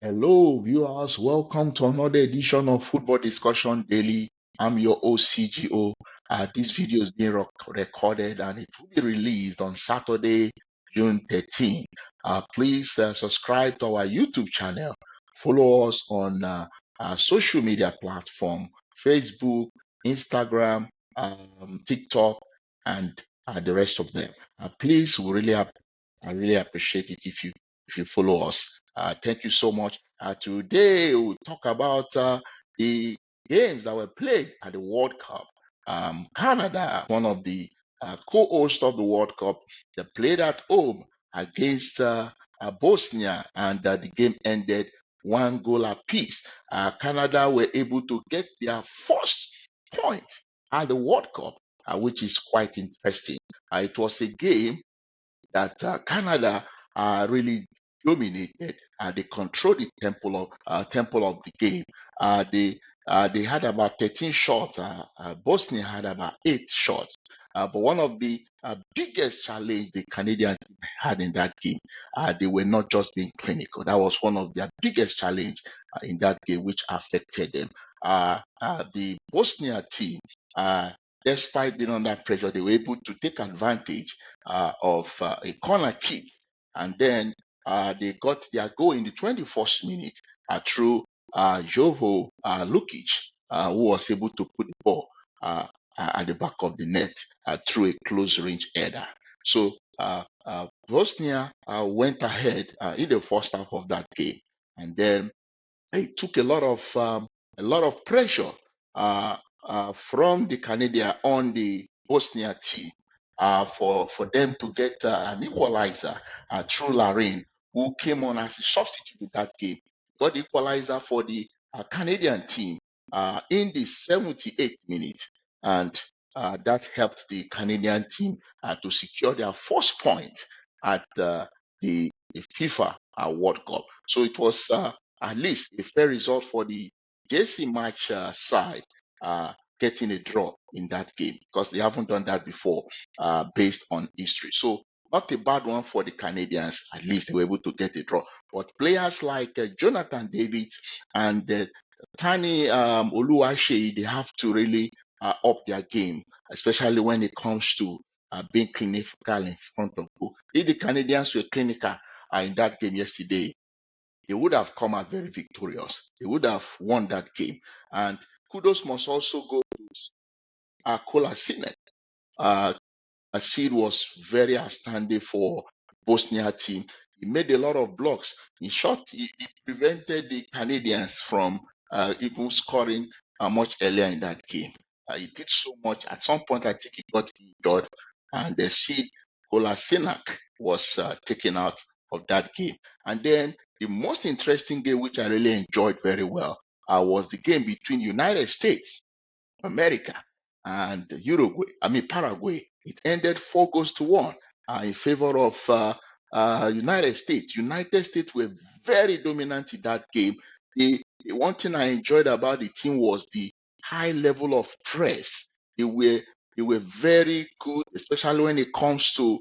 Hello, viewers. Welcome to another edition of Football Discussion Daily. I'm your OCGO. This video is being recorded and it will be released on Saturday, June 13. Please subscribe to our YouTube channel. Follow us on our social media platform, Facebook, Instagram, TikTok, and the rest of them. Please, I really appreciate it if you follow us. Thank you so much. Today we'll talk about the games that were played at the World Cup. Canada, one of the co-hosts of the World Cup, they played at home against Bosnia, and the game ended 1 goal apiece. Canada were able to get their first point at the World Cup, which is quite interesting. It was a game that Canada really dominated. They controlled the temple of the game. They had about 13 shots. Bosnia had about 8 shots. But one of the biggest challenge the Canadian team had in that game, they were not just being clinical. That was one of their biggest challenge in that game, which affected them. The Bosnia team, despite being under pressure, they were able to take advantage of a corner kick, and then they got their goal in the 21st minute through Jovo Lukic, who was able to put the ball at the back of the net through a close range header. So Bosnia went ahead in the first half of that game, and then it took a lot of pressure from the Canadian on the Bosnia team for them to get an equalizer through Larin, who came on as a substitute in that game. Got the equalizer for the Canadian team in the 78th minute, and that helped the Canadian team to secure their first point at the FIFA World Cup. So it was at least a fair result for the JC match side, getting a draw in that game, because they haven't done that before based on history. So not a bad one for the Canadians. At least they were able to get a draw. But players like Jonathan David and Tani Oluwaseyi, they have to really up their game, especially when it comes to being clinical in front of goal. If the Canadians were clinical in that game yesterday, they would have come out very victorious. They would have won that game. And kudos must also go to Kolasinac. Rashid was very outstanding for Bosnia team. He made a lot of blocks. In short, he prevented the Canadians from even scoring much earlier in that game. He did so much. At some point, I think he got injured, and the Sid Kolasinac was taken out of that game. And then the most interesting game, which I really enjoyed very well, was the game between United States America and Paraguay. It ended 4 goals to 1 in favor of United States. United States were very dominant in that game. The one thing I enjoyed about the team was the high level of press. They were very good, especially when it comes to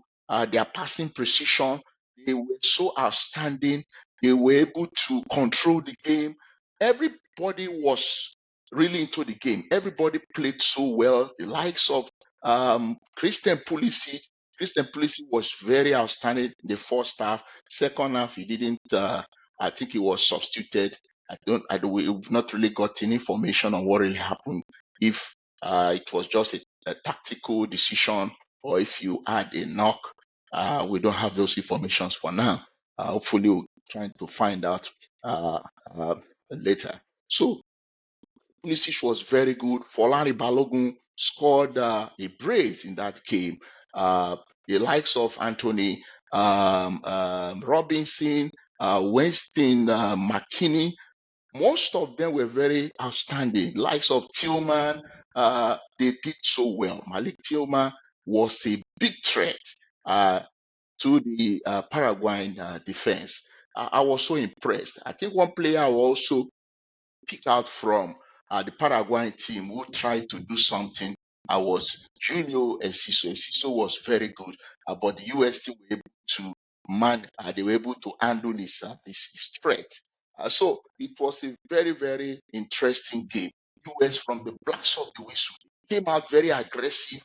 their passing precision. They were so outstanding. They were able to control the game. Everybody was really into the game. Everybody played so well. The likes of Christian Pulisic. Christian Pulisic was very outstanding in the first half. Second half, he didn't. I think he was substituted. We've not really gotten information on what really happened. If it was just a tactical decision, or if you had a knock, we don't have those informations for now. Hopefully, we're trying to find out later. So Pulisic was very good. Folari Balogun scored a brace in that game. The likes of Anthony Robinson, Winston McKinney, most of them were very outstanding. Likes of Tillman, they did so well. Malik Tillman was a big threat to the Paraguayan defense. I was so impressed. I think one player I will also pick out from the Paraguayan team who tried to do something was Junior Enciso. Enciso was very good, but the US team were able to they were able to handle his threat. So it was a very, very interesting game. US from the blast of the whistle came out very aggressive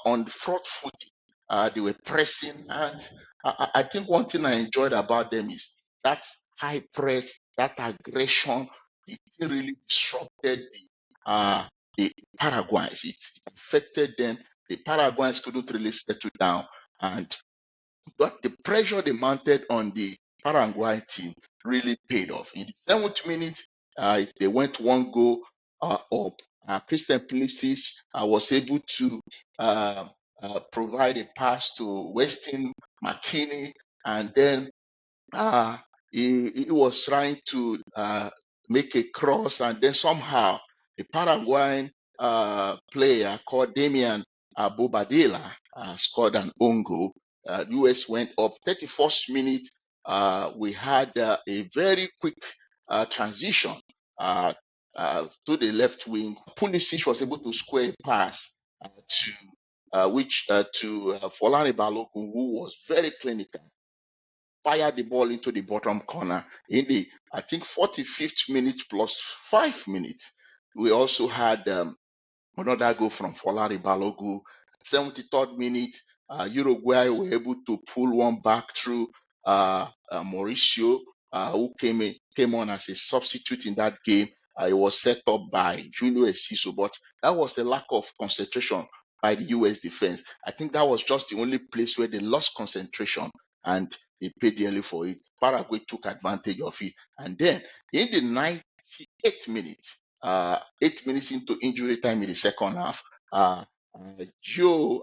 on the front foot. They were pressing, and I think one thing I enjoyed about them is that high press, that aggression. It really disrupted the Paraguayans. It affected them. The Paraguayans couldn't really settle down, and but the pressure they mounted on the Paraguay team really paid off. In the 7th minute, they went one goal up. Christian Pulisic was able to uh, provide a pass to Weston McKinney, and then uh, he was trying to make a cross, and then somehow the Paraguayan player called Damian Bobadilla scored an own goal. US went up 31st minute. We had a very quick transition to the left wing. Pulisic was able to square a pass to which to Folani Balogun, who was very clinical, fired the ball into the bottom corner in the, I think, 45th minute plus 5 minutes. We also had another goal from Folari Balogu. 73rd minute, Uruguay were able to pull one back through Mauricio, who came on as a substitute in that game. It was set up by Julio Enciso, but that was a lack of concentration by the US defense. I think that was just the only place where they lost concentration, and they paid dearly for it. Paraguay took advantage of it. And then in the 98th minute, 8 minutes into injury time in the second half, Joe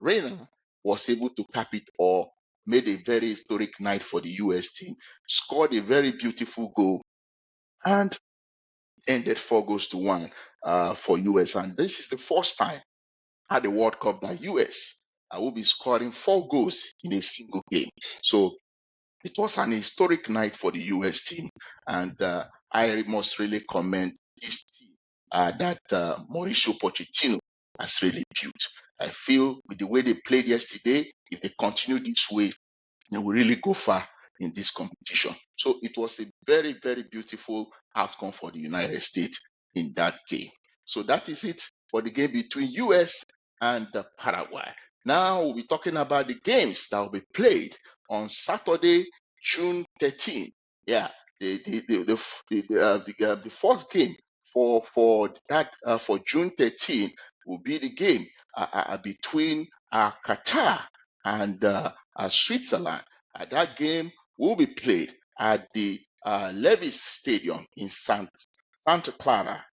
Reyna was able to cap it all, made a very historic night for the US team, scored a very beautiful goal, and ended 4 goals to 1 for US. And this is the first time at the World Cup that US will be scoring 4 goals in a single game. So it was an historic night for the US team, and I must really commend this team that Mauricio Pochettino has really built. I feel with the way they played yesterday, if they continue this way, they will really go far in this competition. So it was a very, very beautiful outcome for the United States in that game. So that is it for the game between US and Paraguay. Now we'll be talking about the games that will be played on Saturday, June 13th. Yeah, the first game for June 13th will be the game between Qatar and Switzerland. That game will be played at the Levis Stadium in Santa Clara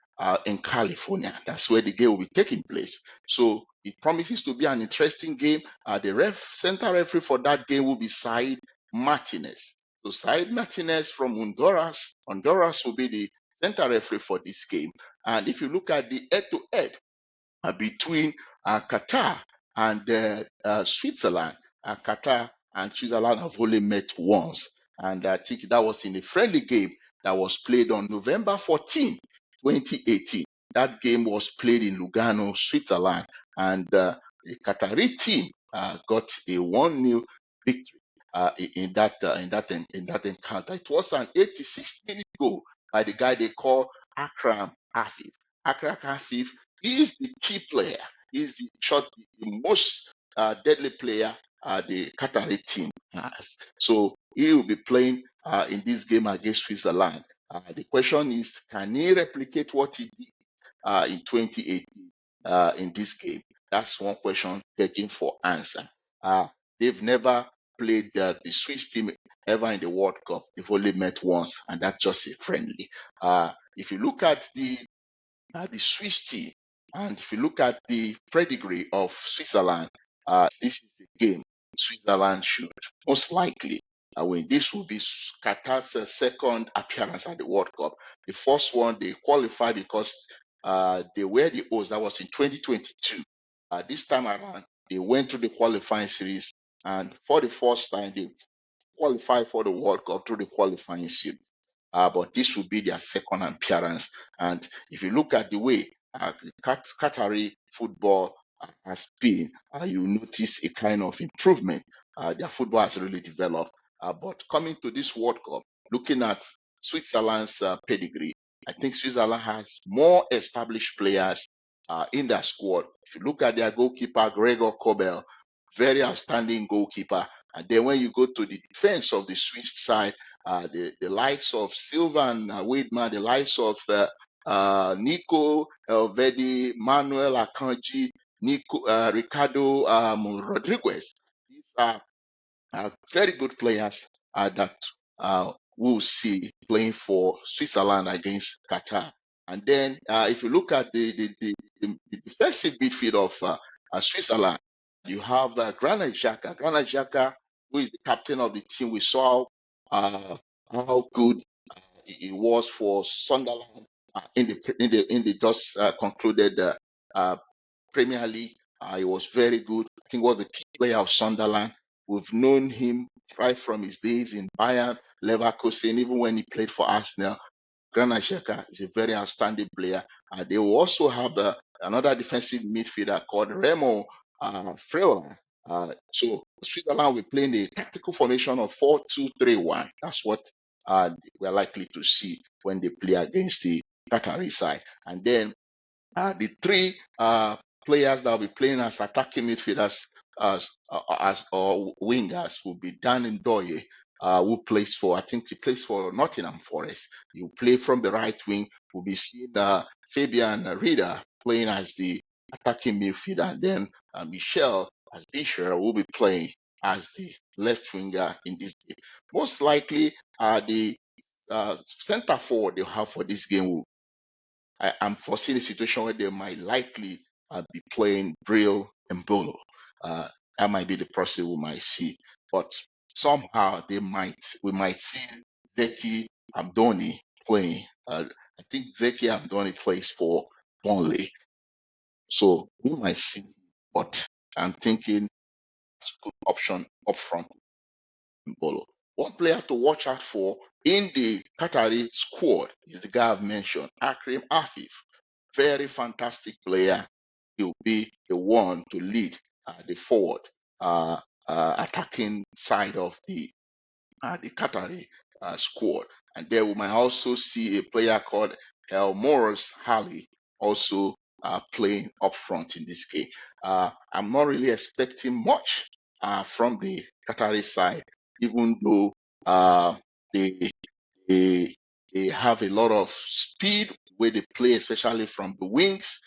in California. That's where the game will be taking place. So it promises to be an interesting game. The center referee for that game will be Said Martinez. So Said Martinez from Honduras will be the center referee for this game. And if you look at the head-to-head between Qatar and Switzerland. Qatar and Switzerland have only met once, and I think that was in a friendly game that was played on November 14, 2018. That game was played in Lugano, Switzerland, and the Qatari team got a 1-0 victory in that encounter. It was an 86-minute goal by the guy they call Akram Afif. Akram Afif is the key player. He's the most deadly player the Qatari team has. So he will be playing in this game against Switzerland. The question is, can he replicate what he did in 2018 in this game? That's one question taking for answer. They've never played the Swiss team ever in the World Cup. They've only met once, and that's just a friendly. If you look at the Swiss team, and if you look at the pedigree of Switzerland, this is the game Switzerland should most likely win. This will be Qatar's second appearance at the World Cup. The first one they qualified because they were the hosts. That was in 2022. This time around, they went through the qualifying series, and for the first time, they qualified for the World Cup through the qualifying series. But this will be their second appearance. And if you look at the way Qatari football has been, you notice a kind of improvement. Their football has really developed. But coming to this World Cup, looking at Switzerland's pedigree. I think Switzerland has more established players in their squad. If you look at their goalkeeper, Gregor Kobel, very outstanding goalkeeper. And then when you go to the defense of the Swiss side, the likes of Sylvain Weidman, the likes of Nico Elvedi, Manuel Akanji, Ricardo Rodriguez. These are very good players that we'll see playing for Switzerland against Qatar. And then if you look at the defensive midfield of Switzerland, you have Granit Xhaka. Granit Xhaka, who is the captain of the team. We saw how good he was for Sunderland in the just concluded Premier League. He was very good. I think he was the key player of Sunderland. We've known him right from his days in Bayern, Leverkusen, even when he played for Arsenal. Granit Xhaka is a very outstanding player. They will also have another defensive midfielder called Remo Freuler. So Switzerland will play in a tactical formation of 4-2-3-1. That's what we're likely to see when they play against the Qatari side. And then the three players that will be playing as attacking midfielders or wingers will be Dan Ndoye, who plays for, I think he plays for Nottingham Forest. He will play from the right wing. We'll be seeing Fabian Rieder playing as the attacking midfielder, and then Michel as Bisher will be playing as the left winger in this game. Most likely, the center forward they'll have for this game will I'm foreseeing a situation where they might likely be playing Brill and Bolo. That might be the person we might see, but somehow we might see Zeki Abdoni playing. I think Zeki Abdoni plays for Burnley, so we might see. But I'm thinking it's a good option up front in Bolo. One player to watch out for in the Qatari squad is the guy I've mentioned, Akrim Afif. Very fantastic player. He'll be the one to lead the forward attacking side of the Qatari squad. And there we might also see a player called El Morris Hali also playing up front in this game. I'm not really expecting much from the Qatari side, even though they, they they have a lot of speed where they play, especially from the wings.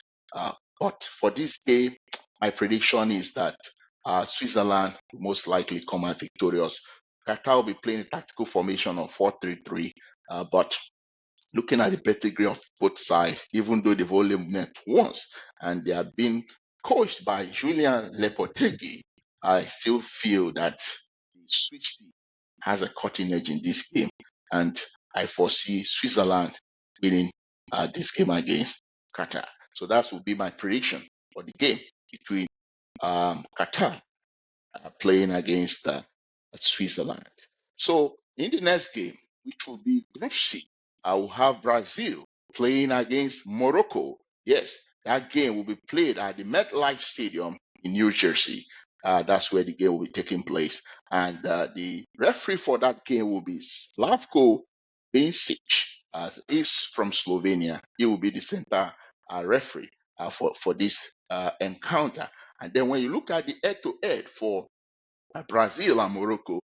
But for this game, my prediction is that Switzerland will most likely come out victorious. Qatar will be playing a tactical formation of 4-3-3, but looking at the pedigree of both sides, even though they've only met once and they have been coached by Julian Lopetegui, I still feel that the Swiss team has a cutting edge in this game, and I foresee Switzerland winning this game against Qatar. So that will be my prediction for the game between Qatar playing against Switzerland. So in the next game, which will be Group C, I will have Brazil playing against Morocco. Yes, that game will be played at the MetLife Stadium in New Jersey. That's where the game will be taking place. And the referee for that game will be Slavko Vincic, as is from Slovenia. He will be the center referee for this encounter. And then when you look at the head-to-head for Brazil and Morocco,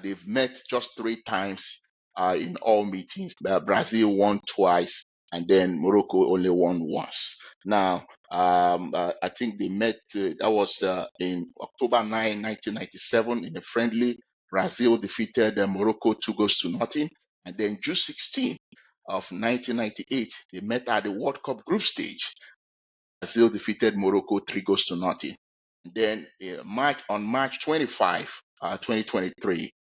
they've met just 3 times in all meetings. Brazil won twice, and then Morocco only won once. Now, I think they met, that was in October 9, 1997, in a friendly. Brazil defeated Morocco 2-0. And then June 16 of 1998, they met at the World Cup group stage. Brazil defeated Morocco 3-0. And then on March 25, 2023,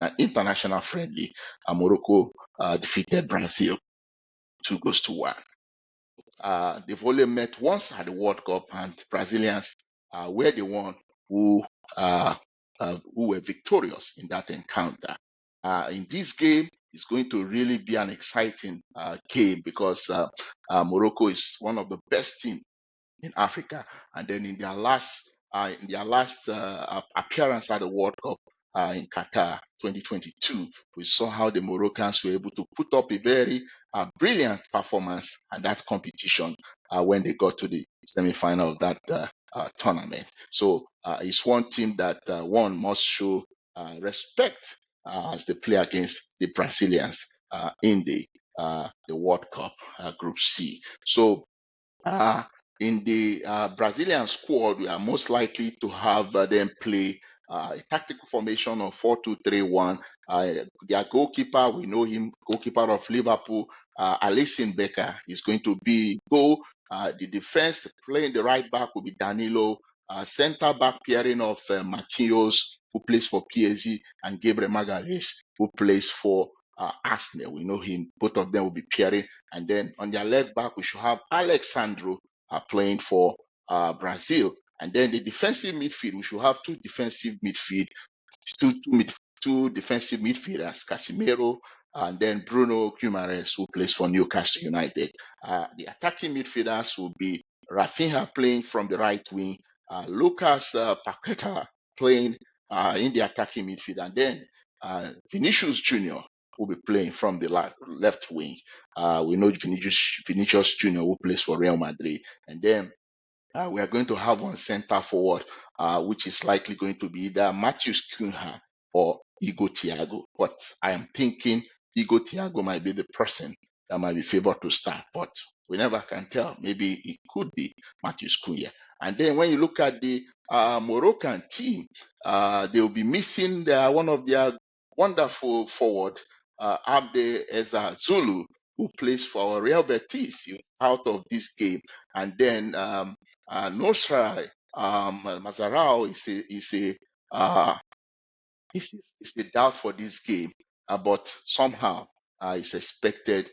an international friendly, Morocco defeated Brazil 2-1. They've only met once at the World Cup, and Brazilians were the one who were victorious in that encounter. In this game, it's going to really be an exciting game because Morocco is one of the best teams in Africa, and then in their last appearance at the World Cup, in Qatar 2022. We saw how the Moroccans were able to put up a very brilliant performance at that competition when they got to the semi-final of that tournament. So it's one team that one must show respect as they play against the Brazilians in the World Cup Group C. So uh, in the Brazilian squad, we are most likely to have them play a tactical formation of 4-2-3-1. Their goalkeeper, we know him, goalkeeper of Liverpool, Alisson Becker, is going to be goal. The defense playing the right back will be Danilo. Center back pairing of Marquinhos, who plays for PSG, and Gabriel Magalhaes, who plays for Arsenal. We know him. Both of them will be pairing. And then on their left back, we should have Alexandro playing for Brazil. And then the defensive midfield, we should have two defensive midfield, two defensive midfielders, Casemiro and then Bruno Guimaraes, who plays for Newcastle United. The attacking midfielders will be Rafinha playing from the right wing, Lucas Paqueta playing in the attacking midfield, and then Vinicius Junior will be playing from the left wing. We know Vinicius Junior who plays for Real Madrid, and then we are going to have one center forward, which is likely going to be either Matthews Cunha or Igo Thiago. But I am thinking Igo Thiago might be the person that might be favored to start, but we never can tell. Maybe it could be Matthews Cunha. And then when you look at the Moroccan team, they will be missing one of their wonderful forward, Abde Eza Zulu, who plays for Real Betis. He was out of this game. And then Nosra Mazarao is a doubt for this game, but somehow is expected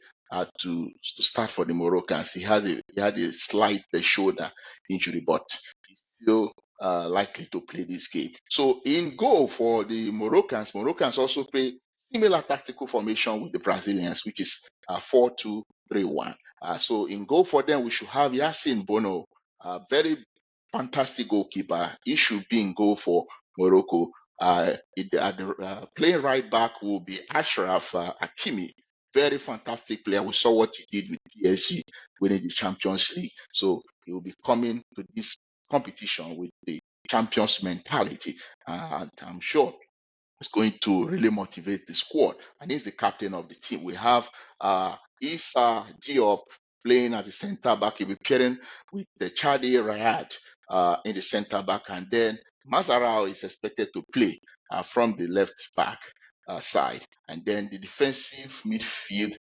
to start for the Moroccans. He had a slight shoulder injury, but he's still likely to play this game. So in goal for the Moroccans also play similar tactical formation with the Brazilians, which is 4-2-3-1. So in goal for them, we should have Yassine Bono, very fantastic goalkeeper. He should be in goal for Morocco. Playing right back will be Ashraf Hakimi, very fantastic player. We saw what he did with PSG winning the Champions League. So he will be coming to this competition with the champions mentality, and I'm sure it's going to really motivate the squad. And he's the captain of the team. We have Issa Diop playing at the center back. He'll be pairing with the Chadi Rayad in the center back, and then Mazarao is expected to play from the left back side. And then the defensive midfield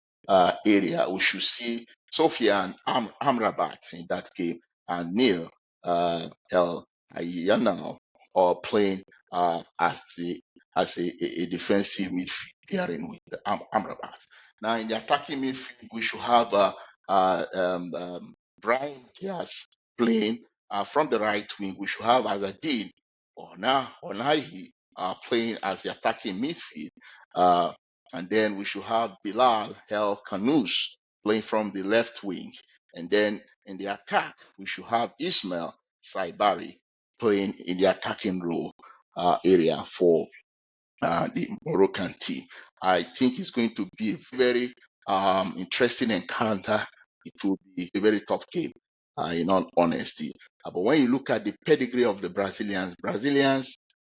area, we should see Sofian Amrabat in that game, and Neil El Ayanal or playing as a defensive midfield pairing with Amrabat. Now in the attacking midfield, we should have Brian Diaz playing from the right wing. We should have Azadin Onahi playing as the attacking midfield. And then we should have Bilal El Kanous playing from the left wing. And then in the attack, we should have Ismail Saibari playing in the attacking role area for the Moroccan team. I think it's going to be a very interesting encounter. It will be a very tough game, in all honesty. But when you look at the pedigree of the Brazilians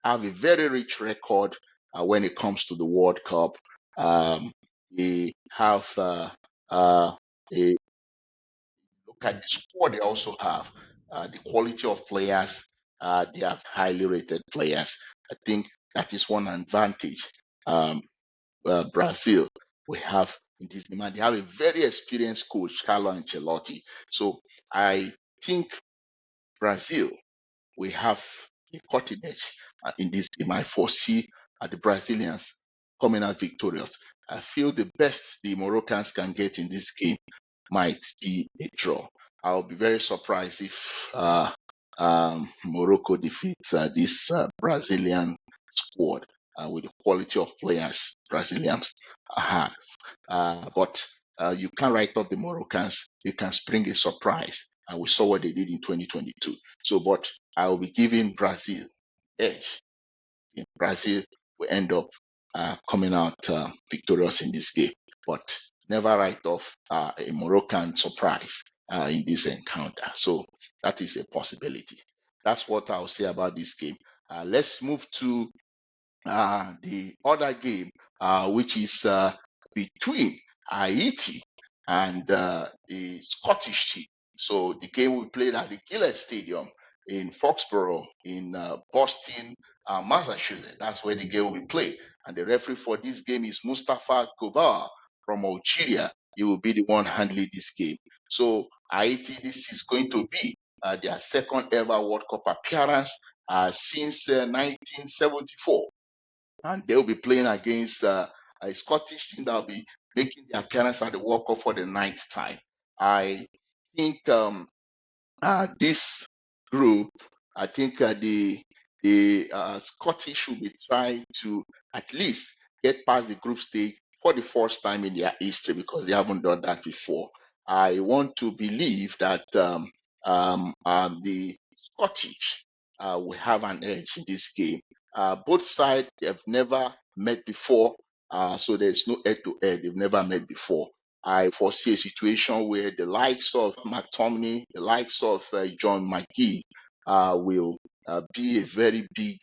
have a very rich record when it comes to the World Cup. They have a look at the squad they also have, the quality of players. They have highly rated players. I think that is one advantage. Brazil, we have in this demand. They have a very experienced coach, Carlo Ancelotti. So I think Brazil, we have a cutting edge in this game. I foresee the Brazilians coming out victorious. I feel the best the Moroccans can get in this game might be a draw. I'll be very surprised if Morocco defeats this Brazilian squad with the quality of players Brazilians have. But you can't write off the Moroccans. They can spring a surprise. And we saw what they did in 2022. So, but I will be giving Brazil edge. In Brazil will end up coming out victorious in this game. But never write off a Moroccan surprise in this encounter. So that is a possibility. That's what I'll say about this game. Let's move to the other game, which is between Haiti and the Scottish team. So the game will be played at the Gillette Stadium in Foxborough in Boston, Massachusetts. That's where the game will be played. And the referee for this game is Mustafa Kobar from Algeria. He will be the one handling this game. So Haiti, this is going to be their second ever World Cup appearance since 1974, and they'll be playing against a Scottish team that will be making their appearance at the World Cup for the ninth time. I think this group, I think the Scottish will be trying to at least get past the group stage for the first time in their history, because they haven't done that before. I want to believe that the Scottish will have an edge in this game. Both sides have never met before, so there's no head-to-head. They've never met before. I foresee a situation where the likes of McTominay, the likes of John McGee will be a very big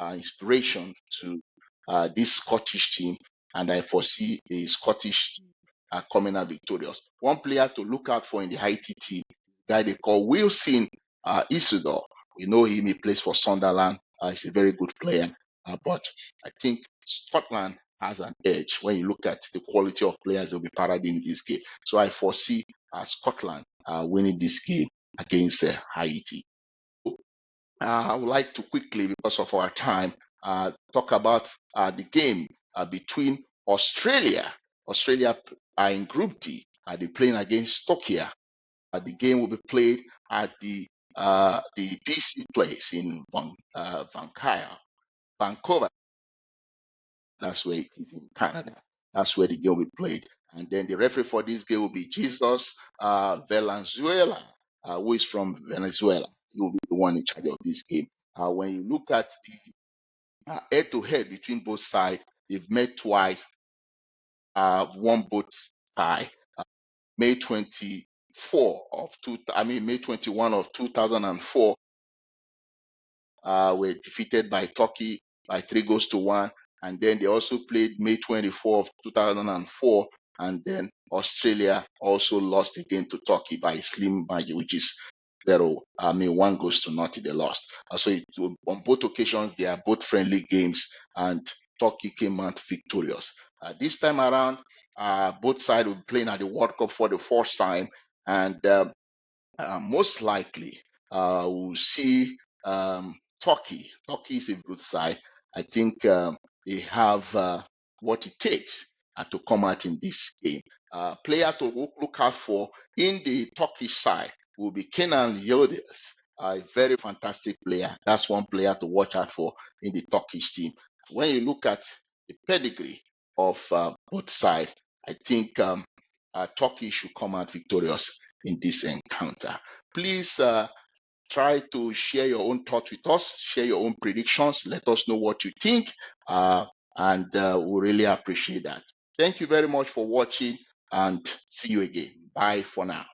inspiration to this Scottish team, and I foresee the Scottish team coming out victorious. One player to look out for in the Haiti team, a guy they call Wilson Isidore. We know him, he plays for Sunderland. He's a very good player, but I think Scotland has an edge when you look at the quality of players that will be parading in this game. So I foresee Scotland winning this game against Haiti. I would like to quickly, because of our time, talk about the game between Australia. Australia are in Group D. They're playing against Turkey. The game will be played at the BC place in Vancouver. That's where it is in Canada. That's where the game will be played. And then the referee for this game will be Jesus Valenzuela, who is from Venezuela. He will be the one in charge of this game. When you look at the head-to-head between both sides, they've met twice, won both sides. May 24 of May 21 of 2004, were defeated by Turkey by 3-1. And then they also played May 24 of 2004, and then Australia also lost again to Turkey by a slim margin, which is 1-0. They lost. On both occasions, they are both friendly games, and Turkey came out victorious. This time around, both sides will be playing at the World Cup for the first time, and most likely we'll see Turkey. Turkey is a good side. I think they have what it takes to come out in this game. Player to look out for in the Turkish side will be Kenan Yildiz, a very fantastic player. That's one player to watch out for in the Turkish team. When you look at the pedigree of both sides, I think Turkey should come out victorious in this encounter. Please try to share your own thoughts with us, share your own predictions, let us know what you think, and we really appreciate that. Thank you very much for watching, and see you again. Bye for now.